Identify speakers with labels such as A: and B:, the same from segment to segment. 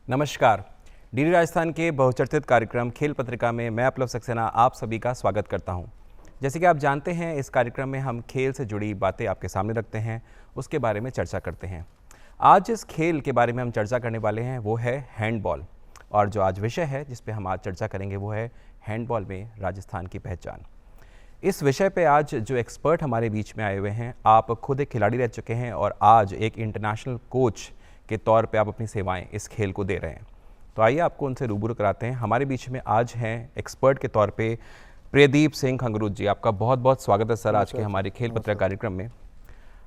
A: नमस्कार। डीडी राजस्थान के बहुचर्चित कार्यक्रम खेल पत्रिका में मैं अपलव सक्सेना आप सभी का स्वागत करता हूं। जैसे कि आप जानते हैं, इस कार्यक्रम में हम खेल से जुड़ी बातें आपके सामने रखते हैं, उसके बारे में चर्चा करते हैं। आज जिस खेल के बारे में हम चर्चा करने वाले हैं वो है हैंडबॉल, और जो आज विषय है जिस पे हम आज चर्चा करेंगे वो है हैंडबॉल में राजस्थान की पहचान। इस विषय पे आज जो एक्सपर्ट हमारे बीच में आए हुए हैं, आप खुद एक खिलाड़ी रह चुके हैं और आज एक इंटरनेशनल कोच के तौर पे आप अपनी सेवाएं इस खेल को दे रहे हैं। तो आइए आपको उनसे रूबरू कराते हैं। हमारे बीच में आज हैं एक्सपर्ट के तौर पे प्रदीप सिंह खंगरूट जी। आपका बहुत बहुत स्वागत है सर आज के हमारे खेल पत्रिका कार्यक्रम में।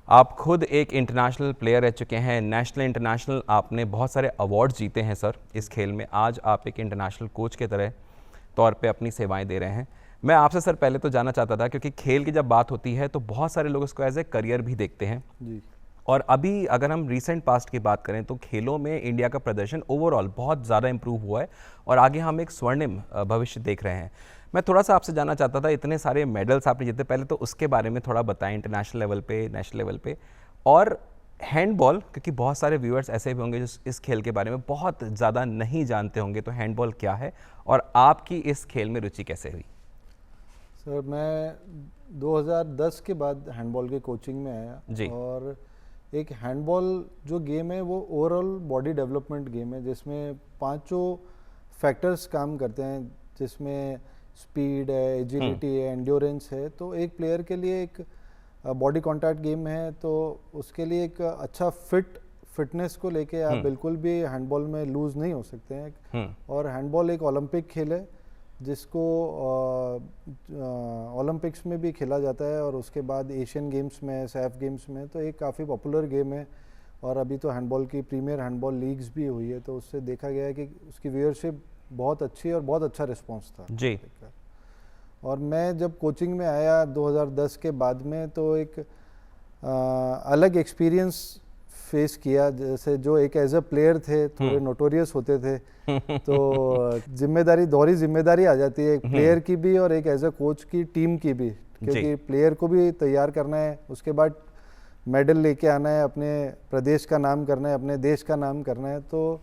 A: आप खुद एक इंटरनेशनल प्लेयर रह चुके हैं, नेशनल इंटरनेशनल, आपने बहुत सारे अवार्ड जीते हैं सर इस खेल में। आज आप एक इंटरनेशनल कोच के तरह तौर पे अपनी सेवाएं दे रहे हैं। मैं आपसे सर पहले तो जानना चाहता था, क्योंकि खेल की जब बात होती है तो बहुत सारे लोग इसको एज ए करियर भी देखते हैं
B: जी।
A: और अभी अगर हम रीसेंट पास्ट की बात करें तो खेलों में इंडिया का प्रदर्शन ओवरऑल बहुत ज़्यादा इंप्रूव हुआ है और आगे हम एक स्वर्णिम भविष्य देख रहे हैं। मैं थोड़ा सा आपसे जानना चाहता था, इतने सारे मेडल्स आपने जीते, पहले तो उसके बारे में थोड़ा बताएं, इंटरनेशनल लेवल पे, नेशनल लेवल पे, और हैंडबॉल, क्योंकि बहुत सारे व्यूअर्स ऐसे भी होंगे जो इस खेल के बारे में बहुत ज़्यादा नहीं जानते होंगे। तो हैंडबॉल क्या है और आपकी इस खेल में रुचि कैसे हुई?
B: सर, मैं 2010 के बाद हैंडबॉल की कोचिंग में आया
A: जी।
B: और एक हैंडबॉल जो गेम है वो ओवरऑल बॉडी डेवलपमेंट गेम है, जिसमें पांचों फैक्टर्स काम करते हैं, जिसमें स्पीड है, एजिलिटी है, एंड्योरेंस है। तो एक प्लेयर के लिए एक बॉडी कॉन्टैक्ट गेम है, तो उसके लिए एक अच्छा फिटनेस को लेके आप बिल्कुल भी हैंडबॉल में लूज नहीं हो सकते हैं। और हैंडबॉल एक ओलंपिक खेल है जिसको ओलंपिक्स में भी खेला जाता है और उसके बाद एशियन गेम्स में, सैफ गेम्स में। तो एक काफ़ी पॉपुलर गेम है और अभी तो हैंडबॉल की प्रीमियर हैंडबॉल लीग्स भी हुई है, तो उससे देखा गया है कि उसकी व्यूअरशिप बहुत अच्छी और बहुत अच्छा रिस्पॉन्स था
A: जी।
B: और मैं जब कोचिंग में आया 2010 के बाद में, तो एक अलग एक्सपीरियंस फेस किया। जैसे जो एक एज अ प्लेयर थे थोड़े नोटोरियस होते थे, तो दोहरी जिम्मेदारी आ जाती है, एक प्लेयर की भी और एक एज अ कोच की, टीम की भी, क्योंकि प्लेयर को भी तैयार करना है, उसके बाद मेडल लेके आना है, अपने प्रदेश का नाम करना है, अपने देश का नाम करना है। तो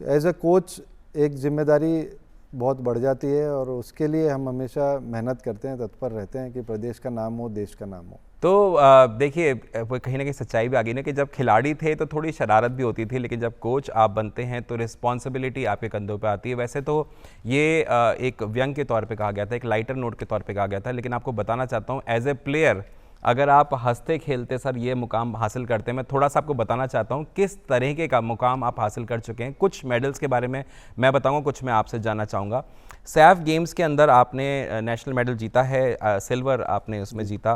B: एज अ कोच एक जिम्मेदारी बहुत बढ़ जाती है और उसके लिए हम हमेशा मेहनत करते हैं, तत्पर रहते हैं कि प्रदेश का नाम हो, देश का नाम हो।
A: तो देखिए, कहीं ना कहीं सच्चाई भी आ गई ना कि जब खिलाड़ी थे तो थोड़ी शरारत भी होती थी, लेकिन जब कोच आप बनते हैं तो रिस्पॉन्सिबिलिटी आपके कंधों पे आती है। वैसे तो ये एक व्यंग के तौर पे कहा गया था, एक लाइटर नोट के तौर पे कहा गया था, लेकिन आपको बताना चाहता हूँ एज ए प्लेयर अगर आप हंसते खेलते सर ये मुकाम हासिल करते हैं, मैं थोड़ा सा आपको बताना चाहता हूँ किस तरीके का मुकाम आप हासिल कर चुके हैं। कुछ मेडल्स के बारे में मैं बताऊँगा, कुछ मैं आपसे जानना चाहूँगा। सैफ गेम्स के अंदर आपने नेशनल मेडल जीता है, सिल्वर आपने उसमें जीता,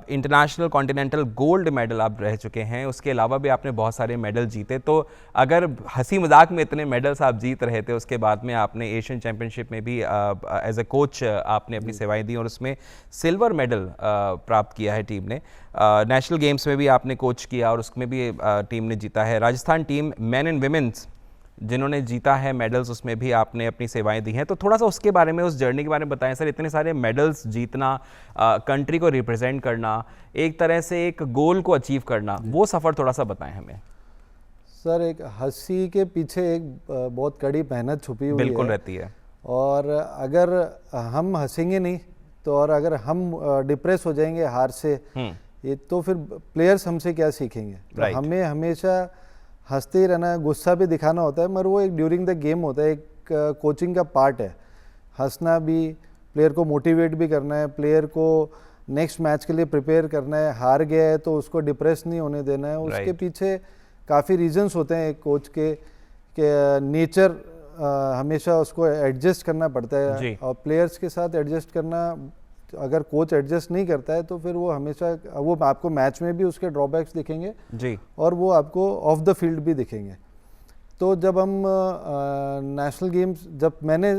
A: इंटरनेशनल कॉन्टिनेंटल गोल्ड मेडल आप रह चुके हैं, उसके अलावा भी आपने बहुत सारे मेडल जीते। तो अगर हंसी मजाक में इतने मेडल्स आप जीत रहे थे, उसके बाद में आपने एशियन चैंपियनशिप में भी एज ए कोच आपने अपनी सेवाएं दी और उसमें सिल्वर मेडल प्राप्त किया है टीम ने। नेशनल गेम्स में भी आपने कोच किया और उसमें भी टीम ने जीता है। Rajasthan team main and women's जिन्होंने जीता है मेडल्स, उसमें भी आपने अपनी सेवाएं दी हैं। तो थोड़ा सा उसके बारे में, उस जर्नी के बारे में बताएं सर। इतने सारे मेडल्स जीतना, कंट्री को रिप्रेजेंट करना, एक तरह से एक गोल को अचीव करना, वो सफ़र थोड़ा सा बताएं हमें।
B: सर, एक हंसी के पीछे एक बहुत कड़ी मेहनत छुपी हुई
A: बिल्कुल
B: है
A: रहती है।
B: और अगर हम हंसेंगे नहीं तो, और अगर हम डिप्रेस हो जाएंगे हार से, ये तो फिर प्लेयर्स हमसे क्या सीखेंगे। तो हमें हमेशा हंसते ही रहना है, गुस्सा भी दिखाना होता है, मगर वो एक ड्यूरिंग द गेम होता है, एक कोचिंग का पार्ट है। हंसना भी, प्लेयर को मोटिवेट भी करना है, प्लेयर को नेक्स्ट मैच के लिए प्रिपेयर करना है। हार गया है तो उसको डिप्रेस नहीं होने देना है। उसके पीछे काफ़ी रीजंस होते हैं एक कोच के नेचर हमेशा उसको एडजस्ट करना पड़ता है और प्लेयर्स के साथ एडजस्ट करना, अगर कोच एडजस्ट नहीं करता है तो फिर वो हमेशा, वो आपको मैच में भी उसके ड्रॉबैक्स दिखेंगे जी, और वो आपको ऑफ द फील्ड भी दिखेंगे। तो जब हम नेशनल गेम्स, जब मैंने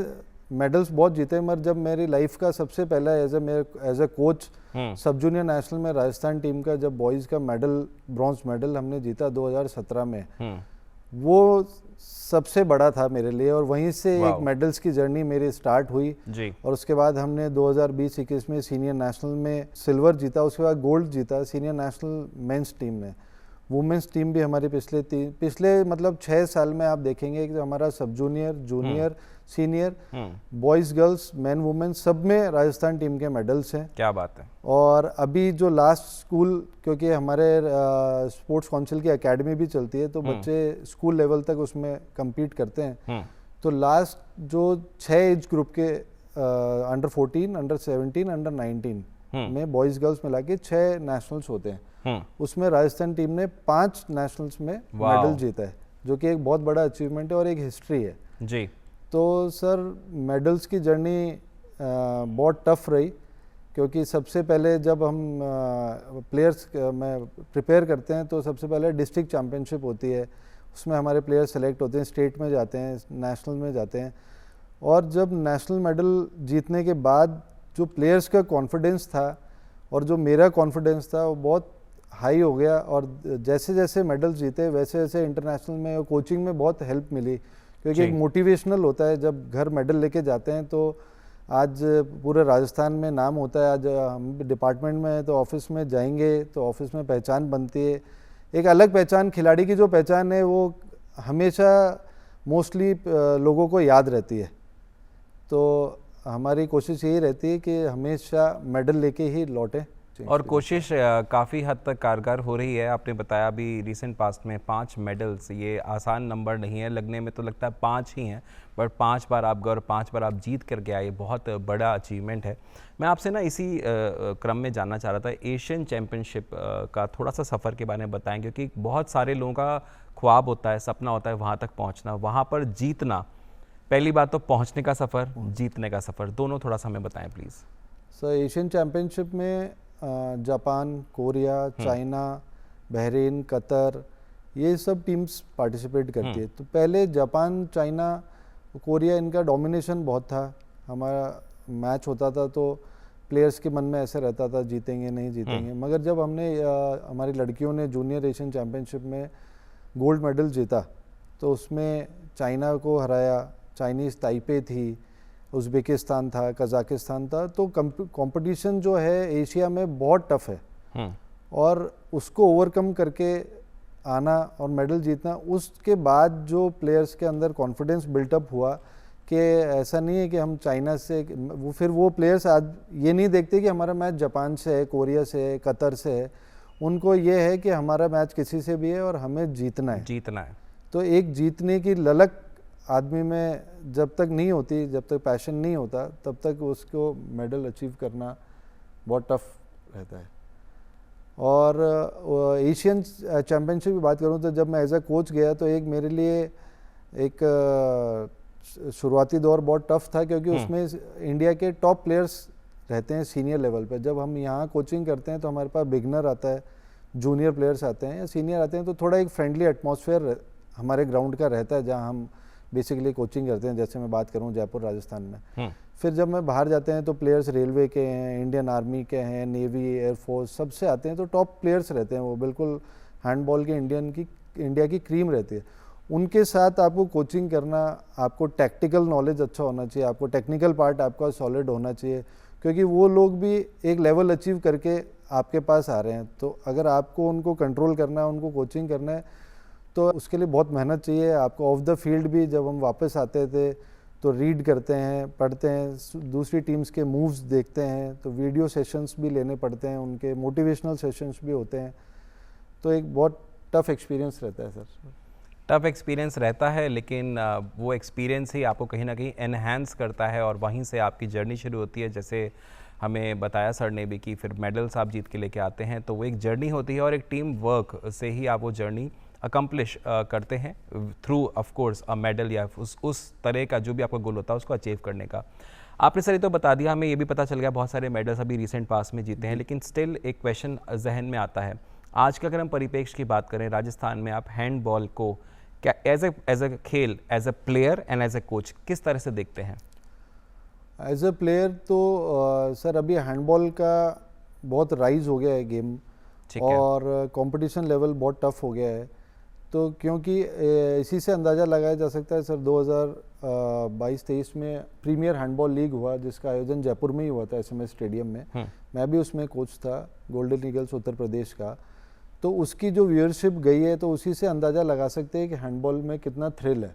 B: मेडल्स बहुत जीते, मगर जब मेरी लाइफ का सबसे पहला as a coach sub junior national में राजस्थान टीम का जब बॉयज़ का मेडल, ब्रॉन्ज मेडल हमने जीता 2017 में, वो सबसे बड़ा था मेरे लिए और वहीं से एक मेडल्स की जर्नी मेरी स्टार्ट हुई जी। और उसके बाद हमने 2020-21 में सीनियर नेशनल में सिल्वर जीता, उसके बाद गोल्ड जीता सीनियर नेशनल मेंस टीम में। वुमेंस टीम भी हमारी पिछले मतलब 6 साल में आप देखेंगे कि हमारा सब junior, junior, senior, boys, girls, man, women सब में राजस्थान टीम के मेडल्स हैं।
A: क्या बात है।
B: और अभी जो लास्ट स्कूल, क्योंकि हमारे स्पोर्ट्स काउंसिल की एकेडमी भी चलती है, तो बच्चे स्कूल लेवल तक उसमें कम्पीट करते हैं। तो लास्ट जो 6 एज ग्रुप के अंडर 14, अंडर 17, अंडर 19 में बॉयज़ गर्ल्स मिला के 6 नेशनल्स होते हैं। उसमें राजस्थान टीम ने 5 नेशनल्स में मेडल जीता है, जो कि एक बहुत बड़ा अचीवमेंट है और एक हिस्ट्री है
A: जी।
B: तो सर मेडल्स की जर्नी बहुत टफ रही, क्योंकि सबसे पहले जब हम प्लेयर्स में प्रिपेयर करते हैं तो सबसे पहले डिस्ट्रिक्ट चैम्पियनशिप होती है, उसमें हमारे प्लेयर सेलेक्ट होते हैं, स्टेट में जाते हैं, नेशनल में जाते हैं। और जब नेशनल मेडल जीतने के बाद जो प्लेयर्स का कॉन्फिडेंस था और जो मेरा कॉन्फिडेंस था वो बहुत हाई हो गया। और जैसे जैसे मेडल्स जीते वैसे वैसे इंटरनेशनल में और कोचिंग में बहुत हेल्प मिली, क्योंकि एक मोटिवेशनल होता है जब घर मेडल लेके जाते हैं। तो आज पूरे राजस्थान में नाम होता है, आज हम डिपार्टमेंट में हैं तो ऑफिस में जाएंगे तो ऑफिस में पहचान बनती है, एक अलग पहचान। खिलाड़ी की जो पहचान है वो हमेशा मोस्टली लोगों को याद रहती है। तो हमारी कोशिश यही रहती है कि हमेशा मेडल लेके ही लौटें,
A: और कोशिश काफ़ी हद तक कारगर हो रही है। आपने बताया अभी रिसेंट पास्ट में 5 मेडल्स, ये आसान नंबर नहीं है, लगने में तो लगता है 5 ही हैं, बट 5 बार आप गए और 5 बार आप जीत कर गया, ये बहुत बड़ा अचीवमेंट है। मैं आपसे ना इसी क्रम में जानना चाह रहा था, एशियन चैम्पियनशिप का थोड़ा सा सफ़र के बारे में बताएं, क्योंकि बहुत सारे लोगों का ख्वाब होता है, सपना होता है वहाँ तक पहुँचना, वहाँ पर जीतना। पहली बात तो पहुँचने का सफ़र, जीतने का सफ़र, दोनों थोड़ा सा हमें बताएं प्लीज़।
B: सर एशियन चैम्पियनशिप में Japan, Korea, China, Bahrain, Qatar, ये सब टीम्स पार्टिसिपेट करती है। तो पहले जापान, चाइना, कोरिया, इनका डोमिनेशन बहुत था। हमारा मैच होता था तो प्लेयर्स के मन में ऐसा रहता था जीतेंगे नहीं जीतेंगे, मगर जब हमने हमारी लड़कियों ने जूनियर एशियन चैम्पियनशिप में गोल्ड मेडल जीता तो उसमें चाइना को हराया, चाइनीज़ ताइपे थी, उज़्बेकिस्तान था, कज़ाकिस्तान था। तो कंपटीशन जो है एशिया में बहुत टफ है और उसको ओवरकम करके आना और मेडल जीतना, उसके बाद जो प्लेयर्स के अंदर कॉन्फिडेंस बिल्टअप हुआ कि ऐसा नहीं है कि हम चाइना से, वो प्लेयर्स आज ये नहीं देखते कि हमारा मैच जापान से है, कोरिया से है, कतर से है, उनको ये है कि हमारा मैच किसी से भी है और हमें जीतना है। तो एक जीतने की ललक आदमी में जब तक नहीं होती, जब तक पैशन नहीं होता, तब तक उसको मेडल अचीव करना बहुत टफ रहता है। और एशियन चैम्पियनशिप की बात करूं तो जब मैं एज अ कोच गया तो एक मेरे लिए एक शुरुआती दौर बहुत टफ था, क्योंकि उसमें इंडिया के टॉप प्लेयर्स रहते हैं सीनियर लेवल पे। जब हम यहाँ कोचिंग करते हैं तो हमारे पास बिगनर आता है, जूनियर प्लेयर्स आते हैं या सीनियर आते हैं, तो थोड़ा एक फ्रेंडली एटमॉस्फेयर हमारे ग्राउंड का रहता है जहाँ हम बेसिकली कोचिंग करते हैं। जैसे मैं बात करूं जयपुर राजस्थान में, फिर जब मैं बाहर जाते हैं तो प्लेयर्स रेलवे के हैं, इंडियन आर्मी के हैं, नेवी, एयरफोर्स, सबसे आते हैं, तो टॉप प्लेयर्स रहते हैं वो, बिल्कुल हैंडबॉल के इंडिया की क्रीम रहती है। उनके साथ आपको कोचिंग करना, आपको टेक्निकल नॉलेज अच्छा होना चाहिए, आपको टेक्निकल पार्ट आपका सॉलिड होना चाहिए, क्योंकि वो लोग भी एक लेवल अचीव करके आपके पास आ रहे हैं। तो अगर आपको उनको कंट्रोल करना है, उनको कोचिंग करना है, तो उसके लिए बहुत मेहनत चाहिए। आपको ऑफ द फील्ड भी जब हम वापस आते थे तो रीड करते हैं, पढ़ते हैं, दूसरी टीम्स के मूव्स देखते हैं, तो वीडियो सेशंस भी लेने पड़ते हैं, उनके मोटिवेशनल सेशंस भी होते हैं। तो एक बहुत टफ एक्सपीरियंस रहता है सर।
A: टफ एक्सपीरियंस रहता है, लेकिन वो एक्सपीरियंस ही आपको कहीं ना कहीं एनहांस करता है और वहीं से आपकी जर्नी शुरू होती है। जैसे हमें बताया सर ने भी कि फिर मेडल्स आप जीत के लेके आते हैं, तो वो एक जर्नी होती है और एक टीम वर्क से ही आप वो जर्नी अकम्प्लिश करते हैं through of course a medal या उस तरह का जो भी आपका गोल होता है उसको अचीव करने का। आपने सर ये तो बता दिया, हमें ये भी पता चल गया बहुत सारे मेडल्स अभी रिसेंट पास में जीते हैं, लेकिन स्टिल एक क्वेश्चन जहन में आता है। आज का अगर हम परिप्रेक्ष्य की बात करें, राजस्थान में आप हैंडबॉल को क्या एज ए खेल, as a player and as a coach किस तरह से देखते हैं?
B: एज ए प्लेयर तो सर अभी हैंडबॉल का बहुत राइज हो गया है गेम, और कंपटीशन लेवल बहुत टफ हो गया है। तो क्योंकि इसी से अंदाज़ा लगाया जा सकता है सर, 2022-23 में प्रीमियर हैंडबॉल लीग हुआ जिसका आयोजन जयपुर में ही हुआ था, SMS स्टेडियम में। मैं भी उसमें कोच था, गोल्डन ईगल्स उत्तर प्रदेश का। तो उसकी जो व्यूअरशिप गई है तो उसी से अंदाज़ा लगा सकते हैं कि हैंडबॉल में कितना थ्रिल है।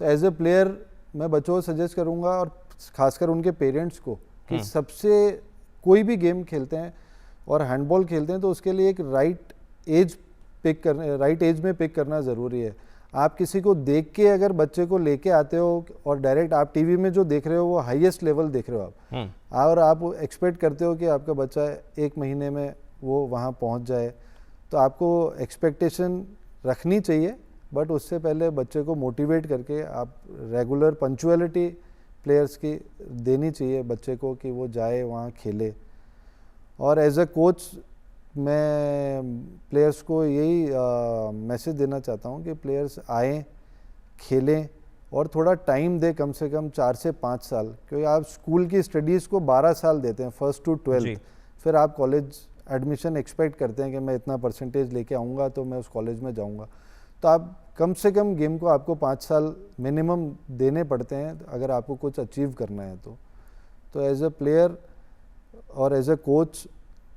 B: तो एज ए प्लेयर मैं बच्चों को सजेस्ट करूँगा और खासकर उनके पेरेंट्स को कि सबसे कोई भी गेम खेलते हैं और हैंडबॉल खेलते हैं तो उसके लिए एक राइट एज में पिक करना ज़रूरी है। आप किसी को देख के अगर बच्चे को लेके आते हो और डायरेक्ट आप टीवी में जो देख रहे हो वो हाईएस्ट लेवल देख रहे हो आप, और आप एक्सपेक्ट करते हो कि आपका बच्चा 1 महीने में वो वहाँ पहुँच जाए, तो आपको एक्सपेक्टेशन रखनी चाहिए, बट उससे पहले बच्चे को मोटिवेट करके आप रेगुलर पंक्चुअलिटी प्लेयर्स की देनी चाहिए बच्चे को कि वो जाए वहाँ खेले। और एज अ कोच मैं प्लेयर्स को यही मैसेज देना चाहता हूँ कि प्लेयर्स आएँ, खेलें और थोड़ा टाइम दे, कम से कम 4 से 5 साल, क्योंकि आप स्कूल की स्टडीज़ को 12 साल देते हैं, 1st to 12th, फिर आप कॉलेज एडमिशन एक्सपेक्ट करते हैं कि मैं इतना परसेंटेज लेके आऊँगा तो मैं उस कॉलेज में जाऊँगा। तो आप कम से कम गेम को आपको 5 साल मिनिमम देने पड़ते हैं अगर आपको कुछ अचीव करना है तो एज अ प्लेयर और एज अ कोच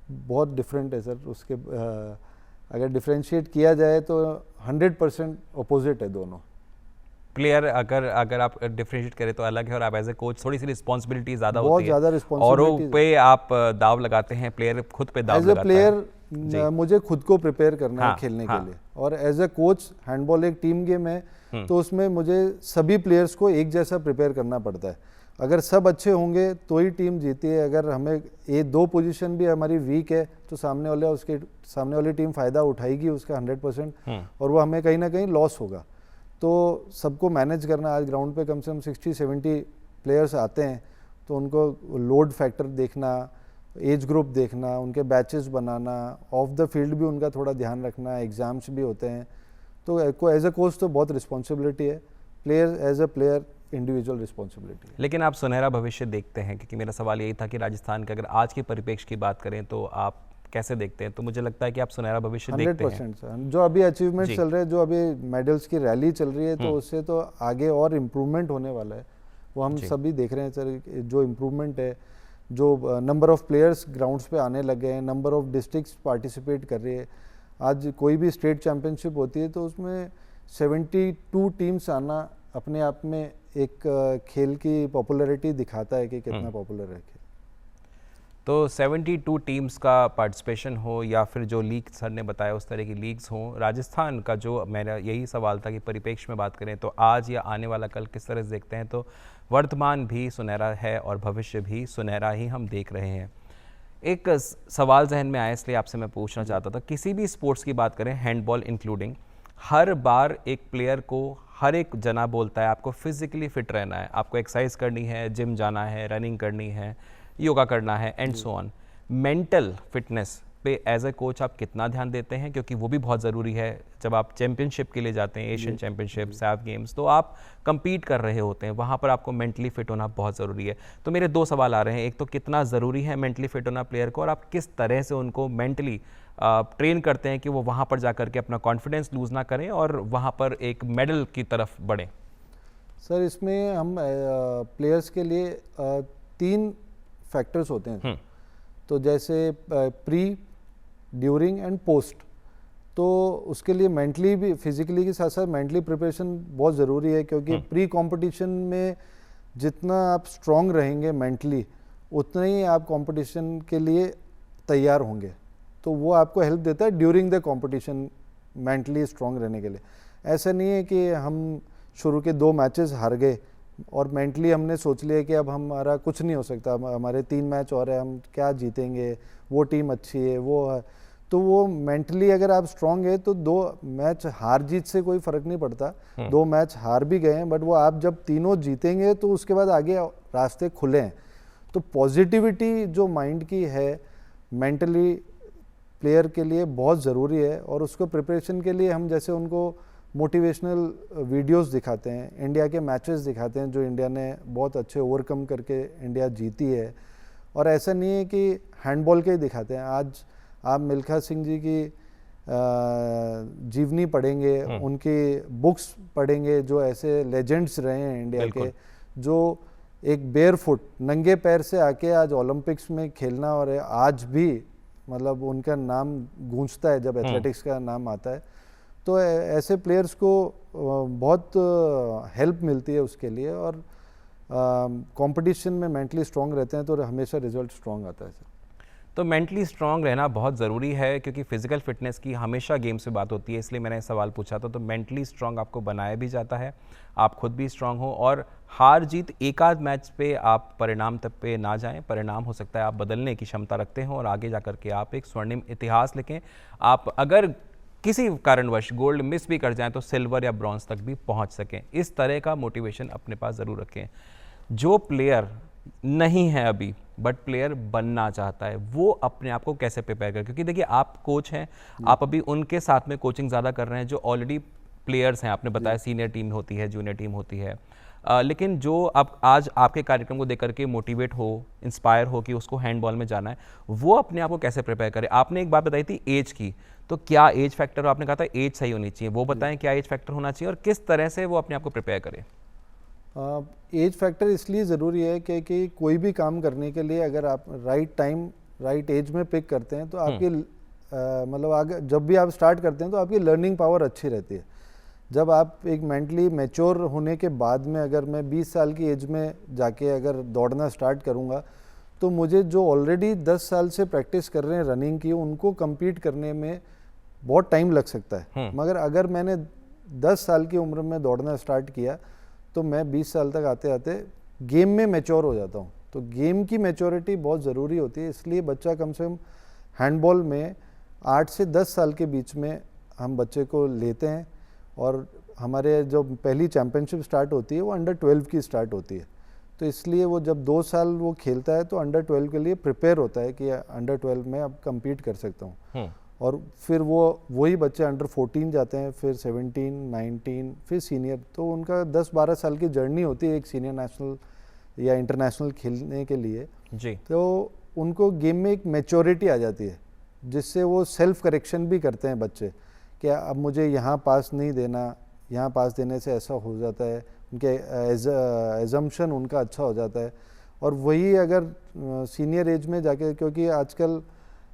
B: बहुत डिफरेंट है सर। उसके अगर डिफ्रेंशिएट किया जाए तो 100% अपोजिट है दोनों।
A: प्लेयर अगर आप डिफरेंशिएट करें तो अलग है, और आप एज ए कोच थोड़ी सी रिस्पॉन्सिबिलिटी ज़्यादा होती है,
B: बहुत ज़्यादा रिस्पॉन्सिबिलिटी
A: औरों पे आप दाव लगाते हैं, प्लेयर खुद पे दाव लगाता है।
B: एज ए प्लेयर मुझे खुद को प्रिपेयर करना है खेलने के लिए, और एज ए कोच हैंडबॉल एक टीम गेम है तो उसमें मुझे सभी प्लेयर्स को एक जैसा प्रिपेयर करना पड़ता है। अगर सब अच्छे होंगे तो ही टीम जीती है। अगर हमें ये 2 पोजीशन भी हमारी वीक है तो सामने वाली टीम फ़ायदा उठाएगी उसका 100%, और वो हमें कहीं ना कहीं लॉस होगा। तो सबको मैनेज करना, आज ग्राउंड पे कम से कम 60-70 प्लेयर्स आते हैं तो उनको लोड फैक्टर देखना, एज ग्रुप देखना, उनके batches banana, of the field भी उनका थोड़ा ध्यान रखना, एग्ज़ाम्स भी होते हैं। तो एज अ कोच तो बहुत रिस्पॉन्सिबिलिटी है, player as a player individual responsibility है।
A: लेकिन आप सुनहरा भविष्य देखते हैं, क्योंकि मेरा सवाल यही था कि राजस्थान के अगर आज के परिप्रेक्ष्य की बात करें तो आप कैसे देखते हैं? तो मुझे लगता है कि आप सुनहरा भविष्य देखते हैं।
B: 100% सर, जो अभी अचीवमेंट चल रहे हैं, जो अभी मेडल्स की रैली चल रही है, तो उससे तो आगे और इम्प्रूवमेंट होने वाला है, वो हम सभी देख रहे हैं सर। जो इम्प्रूवमेंट है, जो नंबर ऑफ प्लेयर्स ग्राउंड्स पे आने लगे हैं, नंबर ऑफ डिस्ट्रिक्ट्स पार्टिसिपेट कर रही है। आज कोई भी स्टेट चैंपियनशिप होती है तो उसमें 72 टीम्स आना अपने आप में एक खेल की पॉपुलैरिटी दिखाता है कि कितना पॉपुलर है खेल।
A: तो 72 टीम्स का पार्टिसिपेशन हो या फिर जो लीग सर ने बताया उस तरह की लीग्स हों, राजस्थान का जो मेरा यही सवाल था कि परिप्रेक्ष्य में बात करें तो आज या आने वाला कल किस तरह से देखते हैं, तो वर्तमान भी सुनहरा है और भविष्य भी सुनहरा ही हम देख रहे हैं। एक सवाल जहन में आया इसलिए आपसे मैं पूछना चाहता था, किसी भी स्पोर्ट्स की बात करें, हैंडबॉल इंक्लूडिंग, हर बार एक प्लेयर को हर एक जना बोलता है आपको फिजिकली फिट रहना है, आपको एक्सरसाइज करनी है, जिम जाना है, रनिंग करनी है, योगा करना है and so on. Mental fitness पे एज ए कोच आप कितना ध्यान देते हैं? क्योंकि वो भी बहुत ज़रूरी है। जब आप चैंपियनशिप के लिए जाते हैं, एशियन चैंपियनशिप, सैफ गेम्स, तो आप कंपीट कर रहे होते हैं, वहाँ पर आपको मेंटली फिट होना बहुत ज़रूरी है। तो मेरे 2 सवाल आ रहे हैं, एक तो कितना ज़रूरी है मेंटली फिट होना प्लेयर को, और आप किस तरह से उनको मेंटली ट्रेन करते हैं कि वो वहाँ पर जा कर के अपना कॉन्फिडेंस लूज़ ना करें और वहाँ पर एक मेडल की तरफ बढ़ें?
B: सर, इसमें हम प्लेयर्स के लिए 3 फैक्टर्स होते हैं। तो जैसे प्री, ड्यूरिंग एंड पोस्ट, तो उसके लिए मेंटली भी, फिजिकली के साथ साथ मेंटली प्रिपरेशन बहुत ज़रूरी है, क्योंकि प्री कंपटीशन में जितना आप स्ट्रांग रहेंगे मेंटली, उतना ही आप कंपटीशन के लिए तैयार होंगे। तो वो आपको हेल्प देता है during the competition mentally strong रहने के लिए। ऐसा नहीं है कि हम शुरू के 2 मैचेस हार गए और मेंटली हमने सोच लिया कि अब हमारा कुछ नहीं हो सकता, हमारे 3 मैच और है, हम क्या जीतेंगे, वो टीम अच्छी है, वो है। तो वो मेंटली अगर आप स्ट्रांग है तो 2 मैच हार जीत से कोई फ़र्क नहीं पड़ता। 2 मैच हार भी गए हैं, बट वो आप जब तीनों जीतेंगे तो उसके बाद आगे रास्ते खुले हैं। तो पॉजिटिविटी जो माइंड की है मेंटली प्लेयर के लिए बहुत ज़रूरी है, और उसको प्रिपरेशन के लिए हम जैसे उनको मोटिवेशनल वीडियोस दिखाते हैं, इंडिया के मैचेस दिखाते हैं जो इंडिया ने बहुत अच्छे ओवरकम करके इंडिया जीती है। और ऐसा नहीं है कि हैंडबॉल के ही दिखाते हैं। आज आप मिल्खा सिंह जी की जीवनी पढ़ेंगे, उनकी बुक्स पढ़ेंगे, जो ऐसे लेजेंड्स रहे हैं इंडिया के, जो एक बेयर फुट, नंगे पैर से आके आज ओलंपिक्स में खेलना, और आज भी मतलब उनका नाम गूंजता है जब एथलेटिक्स का नाम आता है। तो ऐसे प्लेयर्स को बहुत हेल्प मिलती है उसके लिए, और कंपटीशन में मेंटली स्ट्रांग रहते हैं तो हमेशा रिजल्ट स्ट्रांग आता है सर।
A: तो मेंटली स्ट्रांग रहना बहुत ज़रूरी है, क्योंकि फिजिकल फिटनेस की हमेशा गेम से बात होती है, इसलिए मैंने सवाल पूछा था। तो मेंटली स्ट्रांग आपको बनाया भी जाता है, आप खुद भी स्ट्रांग हो, और हार जीत एक आध मैच पे आप परिणाम तक पे ना जाएं। परिणाम हो सकता है आप बदलने की क्षमता रखते हो और आगे जा करके आप एक स्वर्णिम इतिहास लिखें। आप अगर किसी कारणवश गोल्ड मिस भी कर जाएं तो सिल्वर या ब्रॉन्ज तक भी पहुंच सकें। इस तरह का मोटिवेशन अपने पास ज़रूर रखें। जो प्लेयर नहीं है अभी बट प्लेयर बनना चाहता है, वो अपने आप को कैसे प्रिपेयर करे? क्योंकि देखिए आप कोच हैं, आप अभी उनके साथ में कोचिंग ज़्यादा कर रहे हैं जो ऑलरेडी प्लेयर्स हैं। आपने बताया सीनियर टीम होती है, जूनियर टीम होती है, लेकिन जो अब आज आपके कार्यक्रम को देख करके मोटिवेट हो, इंस्पायर हो कि उसको हैंडबॉल में जाना है, वो अपने आप को कैसे प्रिपेयर करे? आपने एक बात बताई थी एज की, तो क्या एज फैक्टर, आपने कहा था एज सही होनी चाहिए, वो बताएं क्या एज फैक्टर होना चाहिए और किस तरह से वो अपने आप को प्रिपेयर करे?
B: एज फैक्टर इसलिए ज़रूरी है कि कोई भी काम करने के लिए अगर आप राइट टाइम राइट एज में पिक करते हैं तो आपकी मतलब आगे जब भी आप स्टार्ट करते हैं तो आपकी लर्निंग पावर अच्छी रहती है। जब आप एक मेंटली मैच्योर होने के बाद में, अगर मैं 20 साल की एज में जाके अगर दौड़ना स्टार्ट करूंगा तो मुझे जो ऑलरेडी 10 साल से प्रैक्टिस कर रहे हैं रनिंग की, उनको compete करने में बहुत टाइम लग सकता है। मगर अगर मैंने 10 साल की उम्र में दौड़ना स्टार्ट किया तो मैं 20 साल तक आते आते गेम में मैच्योर हो जाता हूँ। तो गेम की मैच्योरिटी बहुत ज़रूरी होती है, इसलिए बच्चा कम से कम हैंडबॉल में 8 से 10 साल के बीच में हम बच्चे को लेते हैं, और हमारे जो पहली चैम्पियनशिप स्टार्ट होती है वो अंडर 12 की स्टार्ट होती है। तो इसलिए वो जब 2 साल वो खेलता है तो अंडर 12 के लिए प्रिपेयर होता है कि अंडर 12 में अब compete कर सकता हूँ। और फिर वही बच्चे अंडर 14 जाते हैं, फिर 17, 19, फिर सीनियर। तो उनका 10-12 साल की जर्नी होती है एक सीनियर नेशनल या इंटरनेशनल खेलने के लिए जी। तो उनको गेम में एक मैच्योरिटी आ जाती है, जिससे वो सेल्फ करेक्शन भी करते हैं बच्चे कि अब मुझे यहाँ पास नहीं देना, यहाँ पास देने से ऐसा हो जाता है। उनके एजम्पशन उनका अच्छा हो जाता है। और वही अगर सीनियर एज में जाके, क्योंकि आजकल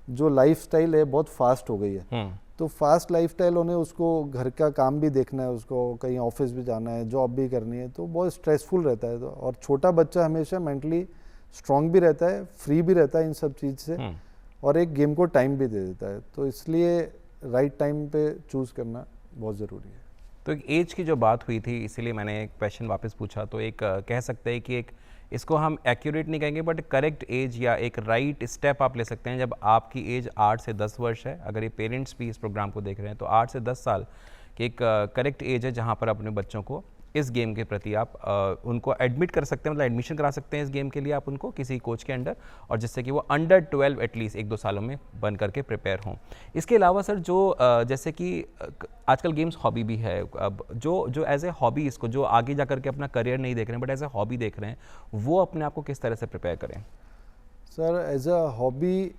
B: जो लाइफस्टाइल है बहुत फास्ट हो गई है, तो फास्ट लाइफस्टाइल होने उसको घर का काम भी देखना है, उसको कहीं ऑफिस भी जाना है, जॉब भी करनी है, तो बहुत स्ट्रेसफुल रहता है। तो और छोटा बच्चा हमेशा मेंटली स्ट्रांग भी रहता है, फ्री भी रहता है इन सब चीज़ से, और एक गेम को टाइम भी दे देता है। तो इसलिए राइट टाइम पे चूज़ करना बहुत ज़रूरी है।
A: तो एक एज की जो बात हुई थी, इसीलिए मैंने एक क्वेश्चन वापस पूछा। तो एक कह सकते हैं कि एक इसको हम एक्यूरेट नहीं कहेंगे बट करेक्ट एज या एक राइट स्टेप आप ले सकते हैं जब आपकी एज 8 से 10 वर्ष है। अगर ये पेरेंट्स भी इस प्रोग्राम को देख रहे हैं तो 8 से 10 साल की एक करेक्ट एज है जहाँ पर अपने बच्चों को इस गेम के प्रति आप उनको एडमिट कर सकते हैं, मतलब एडमिशन करा सकते हैं इस गेम के लिए आप उनको किसी कोच के अंडर, और जिससे कि वो अंडर 12 एटलीस्ट 1-2 सालों में बन करके प्रिपेयर हों। इसके अलावा सर जो जैसे कि आजकल गेम्स हॉबी भी है, अब जो एज ए हॉबी इसको जो आगे जा करके अपना करियर नहीं देख रहे हैं बट एज ए हॉबी देख रहे हैं, वो अपने आप को किस तरह से प्रिपेयर करें?
B: सर एज अ हॉबी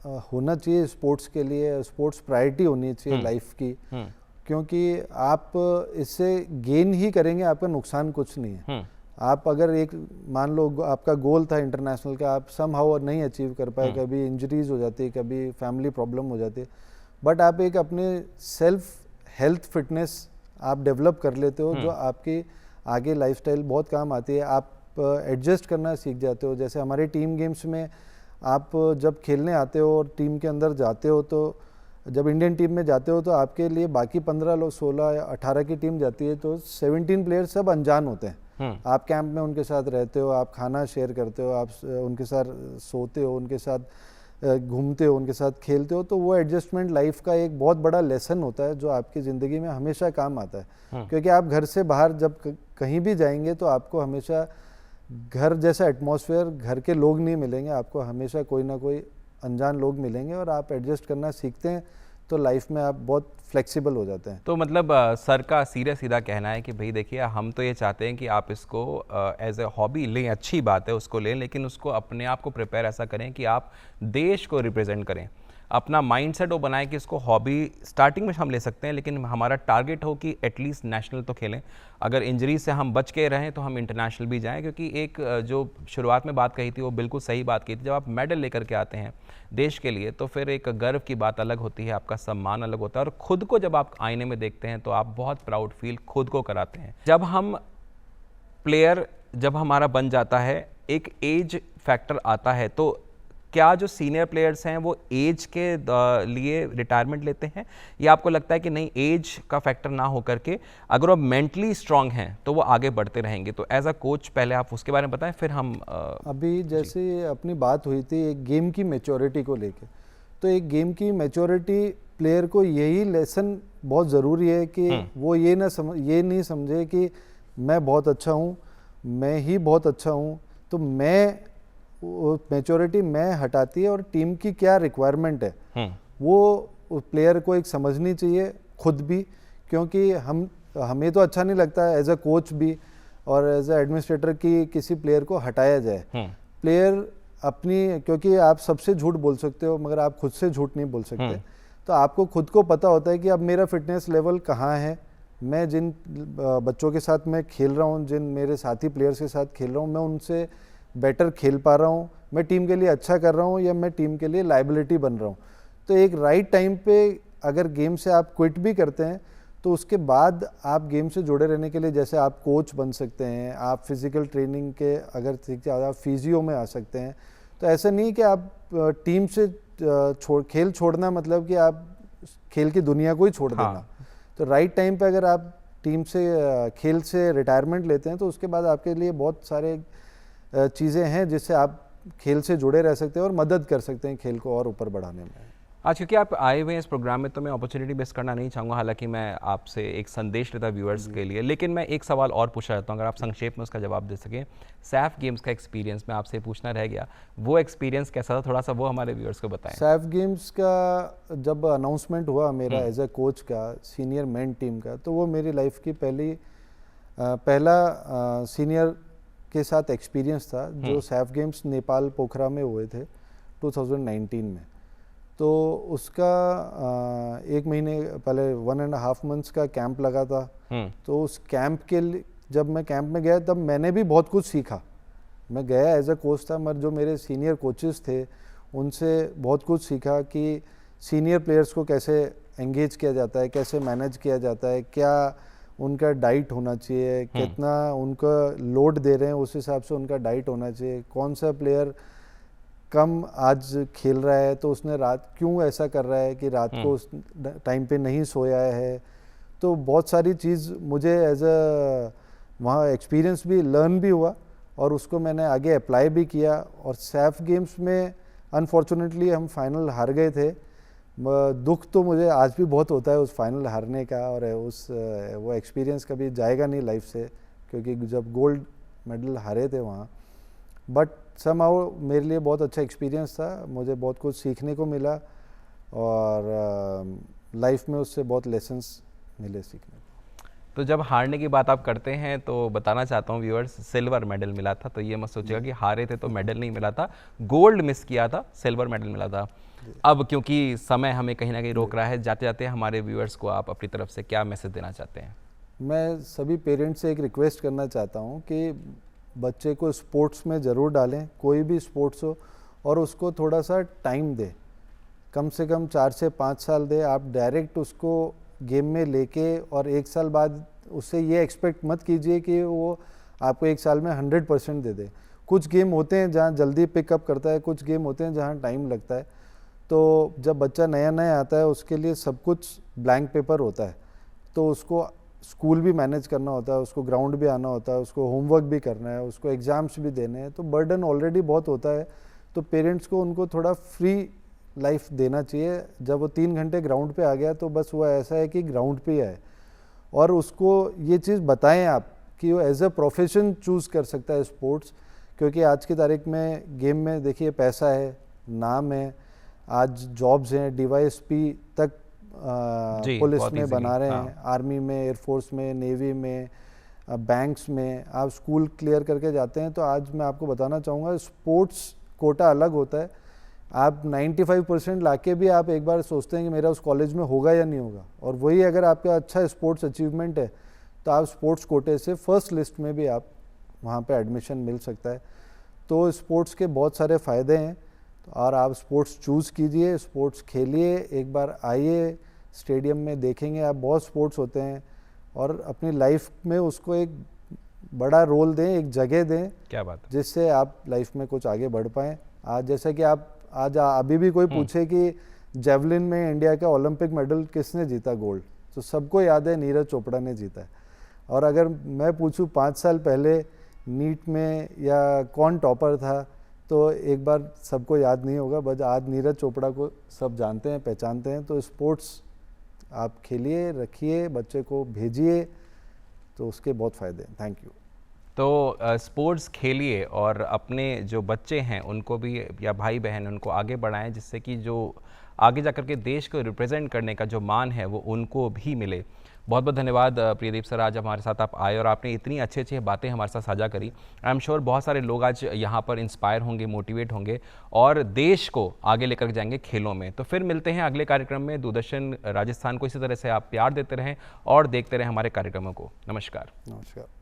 B: होना चाहिए स्पोर्ट्स के लिए, स्पोर्ट्स प्रायोरिटी होनी चाहिए लाइफ की, क्योंकि आप इससे गेन ही करेंगे, आपका नुकसान कुछ नहीं है। आप अगर एक मान लो आपका गोल था इंटरनेशनल का, आप समहाउ नहीं अचीव कर पाए, कभी इंजरीज हो जाती है, कभी फैमिली प्रॉब्लम हो जाती है, बट आप एक अपने सेल्फ हेल्थ फिटनेस आप डेवलप कर लेते हो जो आपकी आगे लाइफस्टाइल बहुत काम आती है। आप एडजस्ट करना सीख जाते हो। जैसे हमारे टीम गेम्स में आप जब खेलने आते हो और टीम के अंदर जाते हो, तो जब इंडियन टीम में जाते हो तो आपके लिए बाकी 15 लोग 16 या 18 की टीम जाती है, तो 17 प्लेयर्स सब अनजान होते हैं। आप कैंप में उनके साथ रहते हो, आप खाना शेयर करते हो, आप उनके साथ सोते हो, उनके साथ घूमते हो, उनके साथ खेलते हो, तो वो एडजस्टमेंट लाइफ का एक बहुत बड़ा लेसन होता है जो आपकी ज़िंदगी में हमेशा काम आता है। क्योंकि आप घर से बाहर जब कहीं भी जाएंगे तो आपको हमेशा घर जैसा एटमॉस्फेयर, घर के लोग नहीं मिलेंगे, आपको हमेशा कोई ना कोई अनजान लोग मिलेंगे, और आप एडजस्ट करना सीखते हैं तो लाइफ में आप बहुत फ्लेक्सिबल हो जाते हैं।
A: तो मतलब सर का सीधा कहना है कि भाई देखिए हम तो ये चाहते हैं कि आप इसको एज ए हॉबी लें, अच्छी बात है उसको लें, लेकिन उसको अपने आप को प्रिपेयर ऐसा करें कि आप देश को रिप्रेजेंट करें। अपना माइंडसेट वो बनाए कि इसको हॉबी स्टार्टिंग में हम ले सकते हैं, लेकिन हमारा टारगेट हो कि एटलीस्ट नेशनल तो खेलें। अगर इंजरी से हम बच के रहें तो हम इंटरनेशनल भी जाएं, क्योंकि एक जो शुरुआत में बात कही थी वो बिल्कुल सही बात की थी। जब आप मेडल लेकर के आते हैं देश के लिए तो फिर एक गर्व की बात अलग होती है, आपका सम्मान अलग होता है, और खुद को जब आप आईने में देखते हैं तो आप बहुत प्राउड फील खुद को कराते हैं। जब हम प्लेयर जब हमारा बन जाता है, एक एज फैक्टर आता है, तो क्या जो सीनियर प्लेयर्स हैं वो एज के लिए रिटायरमेंट लेते हैं, या आपको लगता है कि नहीं, एज का फैक्टर ना हो करके अगर वो मेंटली स्ट्रांग हैं तो वो आगे बढ़ते रहेंगे? तो एज अ कोच पहले आप उसके बारे में बताएं, फिर हम
B: अभी जैसे अपनी बात हुई थी एक गेम की मैच्योरिटी को लेके, तो एक गेम की मैच्योरिटी प्लेयर को यही लेसन बहुत ज़रूरी है कि वो ये नहीं समझे कि मैं बहुत अच्छा हूँ, मैं ही बहुत अच्छा हूँ, तो मैं मैच्योरिटी मैं हटाती है और टीम की क्या रिक्वायरमेंट है वो प्लेयर को एक समझनी चाहिए खुद भी, क्योंकि हमें तो अच्छा नहीं लगता है एज अ कोच भी और एज अ एडमिनिस्ट्रेटर की किसी प्लेयर को हटाया जाए। प्लेयर अपनी, क्योंकि आप सबसे झूठ बोल सकते हो मगर आप खुद से झूठ नहीं बोल सकते, तो आपको खुद को पता होता है कि अब मेरा फिटनेस लेवल कहाँ है, मैं जिन बच्चों के साथ मैं खेल रहा हूँ, जिन मेरे साथी प्लेयर्स के साथ खेल रहा हूँ, मैं उनसे बेटर खेल पा रहा हूँ, मैं टीम के लिए अच्छा कर रहा हूँ या मैं टीम के लिए लाइबिलिटी बन रहा हूँ। तो एक राइट टाइम पे अगर गेम से आप क्विट भी करते हैं तो उसके बाद आप गेम से जुड़े रहने के लिए जैसे आप कोच बन सकते हैं, आप फिजिकल ट्रेनिंग के अगर ज़्यादा फिजियो में आ सकते हैं। तो ऐसा नहीं कि आप टीम से खेल छोड़ना मतलब कि आप खेल की दुनिया को ही छोड़ देना। तो राइट टाइम पे अगर आप टीम से खेल से रिटायरमेंट लेते हैं तो उसके बाद आपके लिए बहुत सारे चीज़ें हैं जिससे आप खेल से जुड़े रह सकते हैं और मदद कर सकते हैं खेल को और ऊपर बढ़ाने में।
A: आज क्योंकि आप आए हुए हैं इस प्रोग्राम में तो मैं अपॉर्चुनिटी मिस करना नहीं चाहूँगा, हालांकि मैं आपसे एक संदेश लेता व्यूअर्स के लिए, लेकिन मैं एक सवाल और पूछना चाहता हूँ, अगर आप संक्षेप में उसका जवाब दे सकें। सैफ गेम्स का एक्सपीरियंस में आपसे पूछना रह गया, वो एक्सपीरियंस कैसा था, थोड़ा सा वो हमारे व्यूअर्स को बताएं।
B: सैफ गेम्स का जब अनाउंसमेंट हुआ मेरा एज ए कोच का सीनियर मेन टीम का, तो वो मेरी लाइफ की पहला सीनियर के साथ एक्सपीरियंस था जो सैफ गेम्स नेपाल पोखरा में हुए थे 2019 में। तो उसका 1 महीने पहले 1.5 मंथ्स का कैंप लगा था। तो उस कैंप के लिए जब मैं कैंप में गया तब मैंने भी बहुत कुछ सीखा। मैं गया एज अ कोच था मगर जो मेरे सीनियर कोचेस थे उनसे बहुत कुछ सीखा कि सीनियर प्लेयर्स को कैसे एंगेज किया जाता है, कैसे मैनेज किया जाता है, क्या उनका डाइट होना चाहिए, कितना उनका लोड दे रहे हैं उस हिसाब से उनका डाइट होना चाहिए, कौन सा प्लेयर कम आज खेल रहा है तो उसने रात क्यों ऐसा कर रहा है कि रात को उस टाइम पे नहीं सोया है। तो बहुत सारी चीज़ मुझे एज अ वहाँ एक्सपीरियंस भी लर्न भी हुआ और उसको मैंने आगे अप्लाई भी किया। और सैफ गेम्स में अनफॉर्चुनेटली हम फाइनल हार गए थे। दुख तो मुझे आज भी बहुत होता है उस फाइनल हारने का, और वो एक्सपीरियंस कभी जाएगा नहीं लाइफ से, क्योंकि जब गोल्ड मेडल हारे थे वहाँ। बट समहाउ मेरे लिए बहुत अच्छा एक्सपीरियंस था, मुझे बहुत कुछ सीखने को मिला और लाइफ में उससे बहुत लेसन्स मिले सीखने को।
A: तो जब हारने की बात आप करते हैं तो बताना चाहता हूँ व्यूअर्स, सिल्वर मेडल मिला था, तो ये मत सोचिएगा कि हारे थे तो मेडल नहीं मिला था, गोल्ड मिस किया था, सिल्वर मेडल मिला था। अब क्योंकि समय हमें कहीं ना कहीं रोक रहा है, जाते जाते हमारे व्यूअर्स को आप अपनी तरफ से क्या मैसेज देना चाहते हैं?
B: मैं सभी पेरेंट्स से एक रिक्वेस्ट करना चाहता हूँ कि बच्चे को स्पोर्ट्स में ज़रूर डालें, कोई भी स्पोर्ट्स हो, और उसको थोड़ा सा टाइम दे, कम से कम 4 से 5 साल दे। आप डायरेक्ट उसको गेम में लेके और 1 साल बाद उससे ये एक्सपेक्ट मत कीजिए कि वो आपको 1 साल में 100% दे दे। कुछ गेम होते हैं जहाँ जल्दी पिकअप करता है, कुछ गेम होते हैं जहाँ टाइम लगता है। तो जब बच्चा नया नया आता है उसके लिए सब कुछ ब्लैंक पेपर होता है, तो उसको स्कूल भी मैनेज करना होता है, उसको ग्राउंड भी आना होता है, उसको होमवर्क भी करना है, उसको एग्ज़ाम्स भी देने हैं, तो बर्डन ऑलरेडी बहुत होता है। तो पेरेंट्स को उनको थोड़ा फ्री लाइफ देना चाहिए। जब वो 3 घंटे ग्राउंड पे आ गया तो बस वो ऐसा है कि ग्राउंड पे ही आए, और उसको ये चीज़ बताएं आप कि वो एज अ प्रोफेशन चूज़ कर सकता है स्पोर्ट्स, क्योंकि आज की तारीख में गेम में देखिए पैसा है, नाम है, आज जॉब्स हैं, डीवाईएसपी तक पुलिस में बना रहे हैं, आर्मी में, एयरफोर्स में, नेवी में, बैंक्स में, आप स्कूल क्लियर करके जाते हैं। तो आज मैं आपको बताना चाहूँगा स्पोर्ट्स कोटा अलग होता है, आप 95% लाके भी आप एक बार सोचते हैं कि मेरा उस कॉलेज में होगा या नहीं होगा, और वही अगर आपका अच्छा स्पोर्ट्स अचीवमेंट है तो आप स्पोर्ट्स कोटे से फर्स्ट लिस्ट में भी आप वहाँ पे एडमिशन मिल सकता है। तो स्पोर्ट्स के बहुत सारे फ़ायदे हैं, और आप स्पोर्ट्स चूज़ कीजिए, स्पोर्ट्स खेलिए, एक बार आइए स्टेडियम में, देखेंगे आप बहुत स्पोर्ट्स होते हैं, और अपनी लाइफ में उसको एक बड़ा रोल दें, एक जगह दें।
A: क्या बात है।
B: जिससे आप लाइफ में कुछ आगे बढ़ पाएँ। आज जैसा कि आप आज अभी भी कोई पूछे कि जेवलिन में इंडिया का ओलंपिक मेडल किसने जीता गोल्ड, तो सबको याद है नीरज चोपड़ा ने जीता है। और अगर मैं पूछूं 5 साल पहले नीट में या कौन टॉपर था, तो एक बार सबको याद नहीं होगा, बस आज नीरज चोपड़ा को सब जानते हैं, पहचानते हैं। तो स्पोर्ट्स आप खेलिए, रखिए, बच्चे को भेजिए, तो उसके बहुत फ़ायदे हैं। Thank you.
A: तो स्पोर्ट्स खेलिए और अपने जो बच्चे हैं उनको भी, या भाई बहन, उनको आगे बढ़ाएं, जिससे कि जो आगे जाकर के देश को रिप्रेजेंट करने का जो मान है वो उनको भी मिले। बहुत बहुत धन्यवाद प्रियदीप सर, आज हमारे साथ आप आए और आपने इतनी अच्छी अच्छी बातें हमारे साथ साझा करी। आई एम श्योर बहुत सारे लोग आज यहाँ पर इंस्पायर होंगे, मोटिवेट होंगे और देश को आगे लेकर जाएंगे खेलों में। तो फिर मिलते हैं अगले कार्यक्रम में। दूरदर्शन राजस्थान को इसी तरह से आप प्यार देते रहें और देखते रहें हमारे कार्यक्रमों को। नमस्कार।
B: नमस्कार।